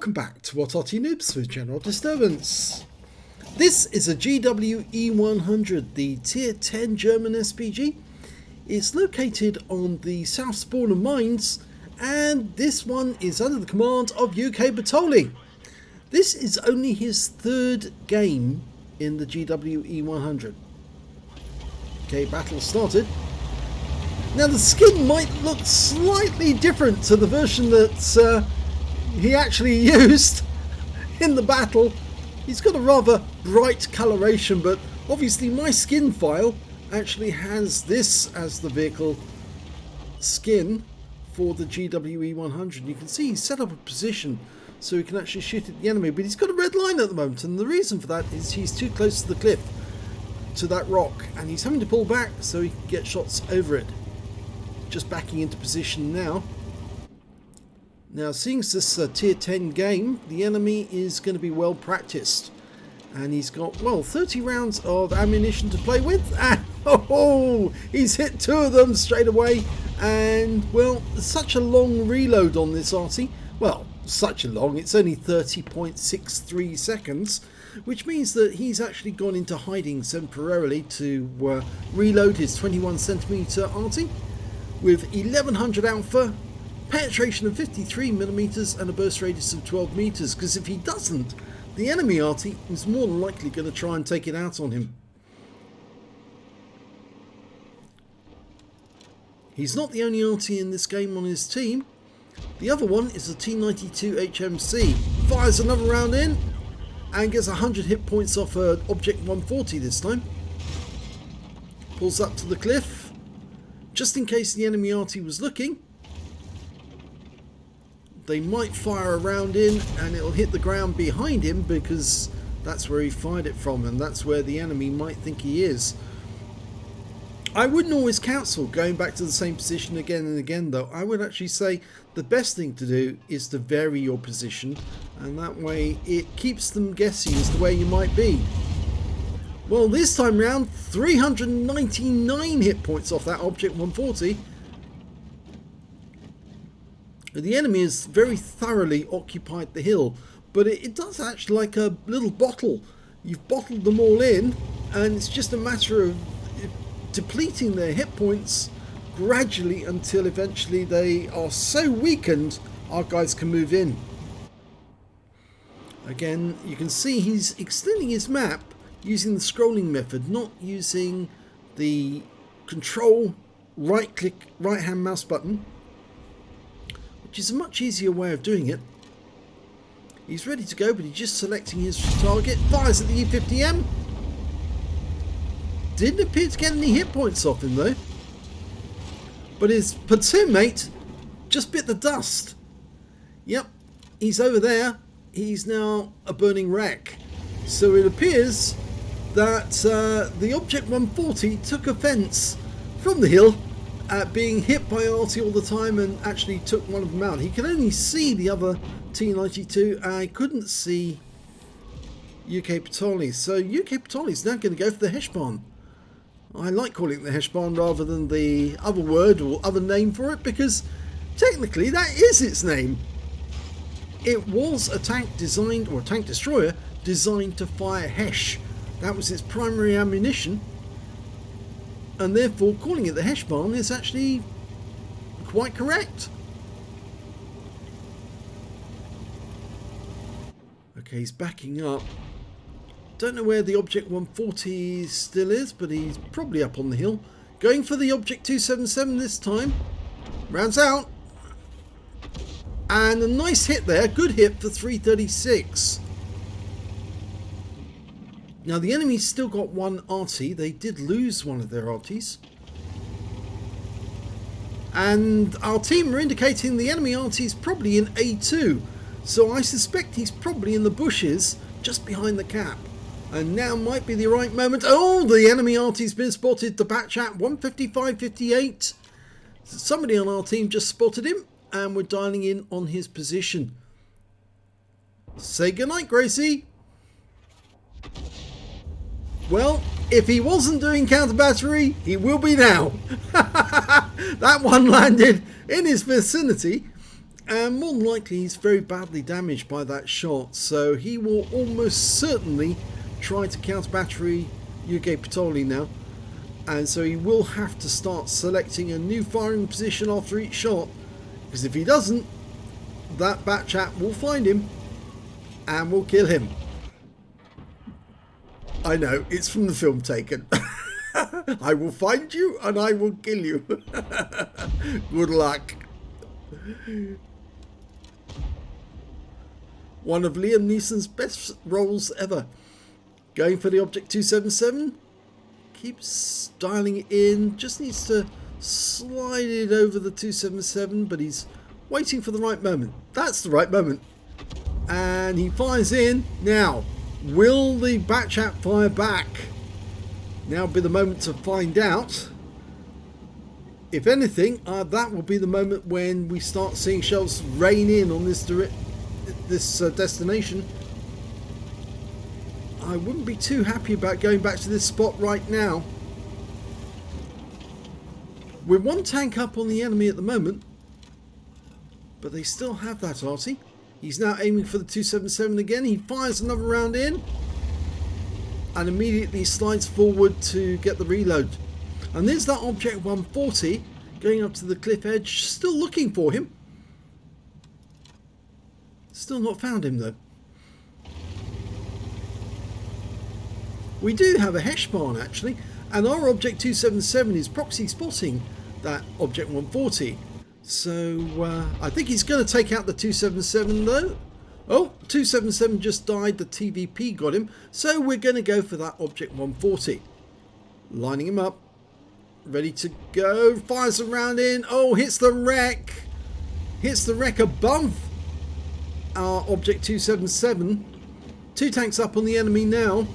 welcome back to Arty Noobs with General Disturbance. This is a GWE100, the Tier 10 German SPG. It's located on the South Spawn of Mines, and this one is under the command of ukbatole. This is only his third game in the GWE100. Okay, battle started. Now the skin might look slightly different to the version that he actually used in the battle. He's got a rather bright coloration, but obviously my skin file actually has this as the vehicle skin for the GWE100. You can see he's set up a position so he can actually shoot at the enemy, but he's got a red line at the moment, and the reason for that is he's too close to the cliff, to that rock, and he's having to pull back so he can get shots over it. Just backing into position now. Now, seeing as this tier 10 game, the enemy is going to be well practiced, and he's got, well, 30 rounds of ammunition to play with, and he's hit 2 of them straight away. And well, such a long reload on this Arty. Well, such a long, it's only 30.63 seconds, which means that he's actually gone into hiding temporarily to reload his 21cm Arty with 1100 alpha, penetration of 53mm, and a burst radius of 12 meters, because if he doesn't, the enemy Arty is more than likely going to try and take it out on him. He's not the only Arty in this game on his team. The other one is the T92 HMC. Fires another round in and gets 100 hit points off Object 140 this time. Pulls up to the cliff just in case the enemy Arty was looking. They might fire a round in and it'll hit the ground behind him, because that's where he fired it from, and that's where the enemy might think he is. I wouldn't always counsel going back to the same position again and again, though. I would actually say the best thing to do is to vary your position, and that way it keeps them guessing as to where you might be. Well, this time round, 399 hit points off that Object 140. The enemy has very thoroughly occupied the hill, but it does act like a little bottle. You've bottled them all in, and it's just a matter of depleting their hit points gradually until eventually they are so weakened our guys can move in. Again, you can see he's extending his map using the scrolling method, not using the control right click right hand mouse button, which is a much easier way of doing it. He's ready to go, but he's just selecting his target. Fires at the E50M. Didn't appear to get any hit points off him though, but his platoon mate just bit the dust. Yep, he's over there. He's now a burning wreck. So it appears that the Object 140 took offence from the hill at being hit by Arty all the time, and actually took one of them out. He could only see the other T92. I couldn't see ukbatole. So ukbatole is now going to go for the Heshbon. I like calling it the Heshbon rather than the other word or other name for it, because technically that is its name. It was a tank designed, or a tank destroyer designed to fire Hesh. That was its primary ammunition, and therefore calling it the Heshbon is actually quite correct. Okay, he's backing up. Don't know where the Object 140 still is, but he's probably up on the hill. Going for the Object 277 this time. Rounds out. And a nice hit there. Good hit for 336. Now the enemy's still got one Arty. They did lose one of their Artys. And our team are indicating the enemy Arty is probably in A2. So I suspect he's probably in the bushes just behind the cap. And now might be the right moment. Oh, the enemy Arty's been spotted. The patch at 155.58. Somebody on our team just spotted him, and we're dialing in on his position. Say goodnight, Gracie. Well, if he wasn't doing counter battery, he will be now. That one landed in his vicinity, And more than likely he's very badly damaged by that shot, so he will almost certainly try to counter battery ukbatole now. And so he will have to start selecting a new firing position after each shot, because if he doesn't, that bat chat will find him and will kill him. I know, it's from the film Taken. I will find you and I will kill you. Good luck. One of Liam Neeson's best roles ever. Going for the Object 277. Keeps dialing it in. Just needs to slide it over the 277, but he's waiting for the right moment. That's the right moment. And he fires in. Now, will the bat chat fire back? Now will be the moment to find out. If anything, that will be the moment when we start seeing shells rain in on this destination. I wouldn't be too happy about going back to this spot right now. We're one tank up on the enemy at the moment, but they still have that Arty. He's now aiming for the 277 again. He fires another round in and immediately slides forward to get the reload. And there's that Object 140 going up to the cliff edge, still looking for him. Still not found him though. We do have a Heshbarn actually, and our Object 277 is proxy spotting that Object 140. So I think he's going to take out the 277 though. Oh, 277 just died, the TVP got him. So we're going to go for that Object 140. Lining him up. Ready to go. Fires a round in. Oh, hits the wreck. Hits the wreck above our Object 277. Two tanks up on the enemy now.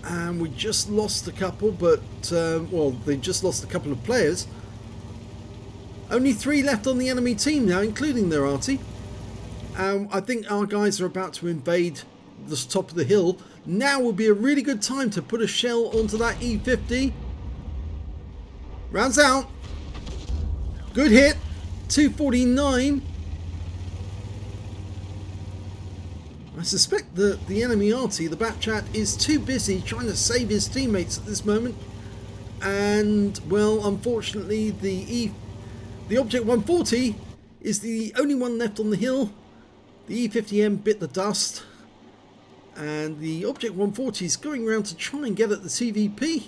And we just lost a couple, but, well, they just lost a couple of players. Only 3 left on the enemy team now, including their Arty. I think our guys are about to invade the top of the hill. Now would be a really good time to put a shell onto that E50. Rounds out. Good hit. 249. I suspect that the enemy Arty, the bat chat, is too busy trying to save his teammates at this moment. And, well, unfortunately, the Object 140 is the only one left on the hill. The E50M bit the dust. And the Object 140 is going around to try and get at the TVP.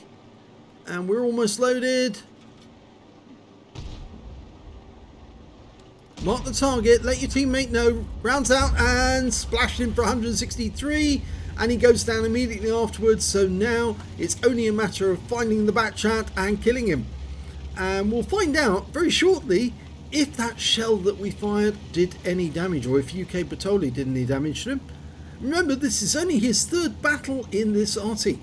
And we're almost loaded. Mark the target, let your teammate know, rounds out and splashed him for 163, and he goes down immediately afterwards. So now it's only a matter of finding the bat chat and killing him. And we'll find out very shortly if that shell that we fired did any damage, or if ukbatole did any damage to him. Remember, this is only his 3rd battle in this Arty.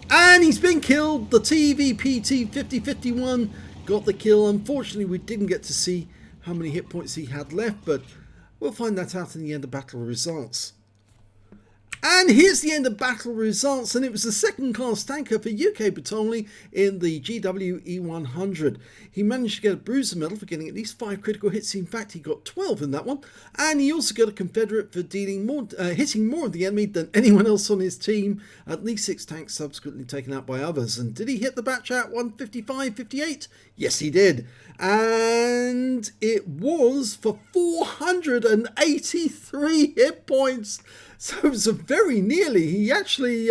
And he's been killed. The TVP T5051 got the kill. Unfortunately, we didn't get to see how many hit points he had left, but we'll find that out in the end of battle results. And here's the end of battle results, and it was the 2nd class tanker for ukbatole in the GWE100. He managed to get a bruiser medal for getting at least 5 critical hits. In fact, he got 12 in that one, and he also got a Confederate for hitting more of the enemy than anyone else on his team. At least 6 tanks subsequently taken out by others. And did he hit the bat chat 155-58? Yes, he did. And it was for 483 hit points. So it was very nearly, he actually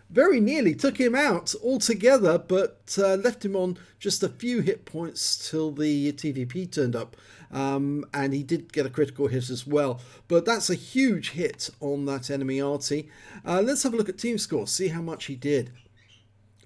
very nearly took him out altogether, but left him on just a few hit points till the TVP turned up. And he did get a critical hit as well. But that's a huge hit on that enemy Arty. Let's have a look at team score, see how much he did.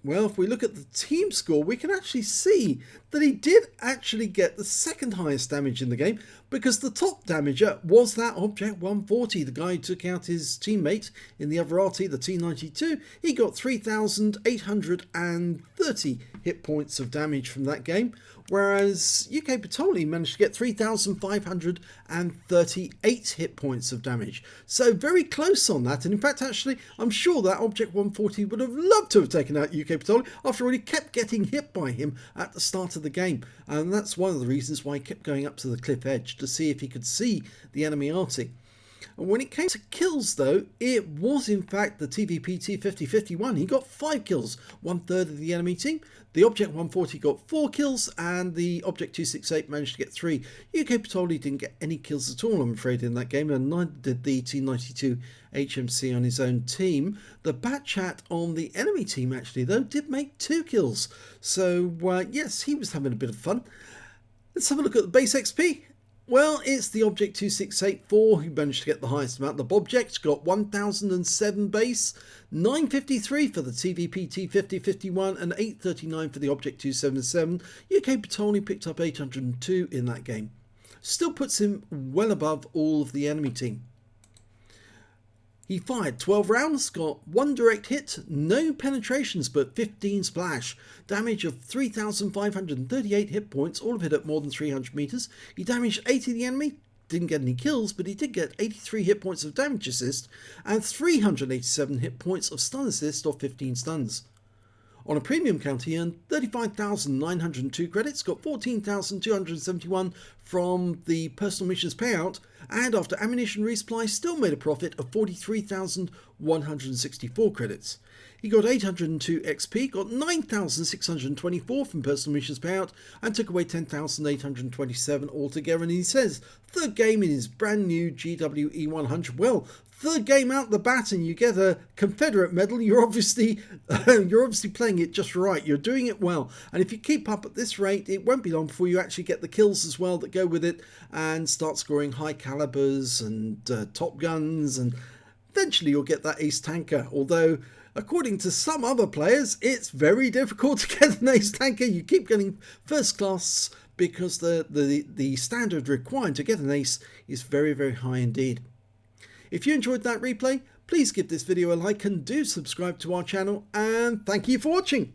Well, if we look at the team score, we can actually see that he did actually get the 2nd highest damage in the game, because the top damager was that Object 140, the guy who took out his teammate in the other Arty, the T92. He got 3,830 hit points of damage from that game, whereas ukbatole managed to get 3,538 hit points of damage. So very close on that, and in fact actually I'm sure that Object 140 would have loved to have taken out ukbatole. After all, he kept getting hit by him at the start of the game, and that's one of the reasons why he kept going up to the cliff edge to see if he could see the enemy Arty. And when it came to kills though, it was in fact the TVP T5051. He got 5 kills, 1/3 of the enemy team. The Object 140 got 4 kills, and the Object 268 managed to get 3. ukbatole didn't get any kills at all, I'm afraid, in that game, and neither did the T92 HMC on his own team. The Batchat on the enemy team actually though did make 2 kills. So yes, he was having a bit of fun. Let's have a look at the base XP. Well, it's the Object 2684 who managed to get the highest amount. The Bobject got 1007 base, 953 for the TVP T5051 and 839 for the Object 277. ukbatole picked up 802 in that game. Still puts him well above all of the enemy team. He fired 12 rounds, got 1 direct hit, no penetrations but 15 splash, damage of 3,538 hit points, all of it at more than 300 meters. He damaged 80 of the enemy, didn't get any kills, but he did get 83 hit points of damage assist and 387 hit points of stun assist, or 15 stuns. On a premium count, he earned 35,902 credits, got 14,271 from the personal missions payout, and after ammunition resupply still made a profit of 43,164 credits. He got 802 XP, got 9,624 from personal missions payout, and took away 10,827 altogether. And he says, third game in his brand new GWE100. Well, third game out the bat and you get a Confederate medal. You're obviously playing it just right. You're doing it well, and if you keep up at this rate, it won't be long before you actually get the kills as well that go with it, and start scoring high calibers and top guns, and eventually you'll get that ace tanker. Although, according to some other players, it's very difficult to get an ace tanker. You keep getting first class because the standard required to get an ace is very, very high indeed. If you enjoyed that replay, please give this video a like and do subscribe to our channel, and thank you for watching.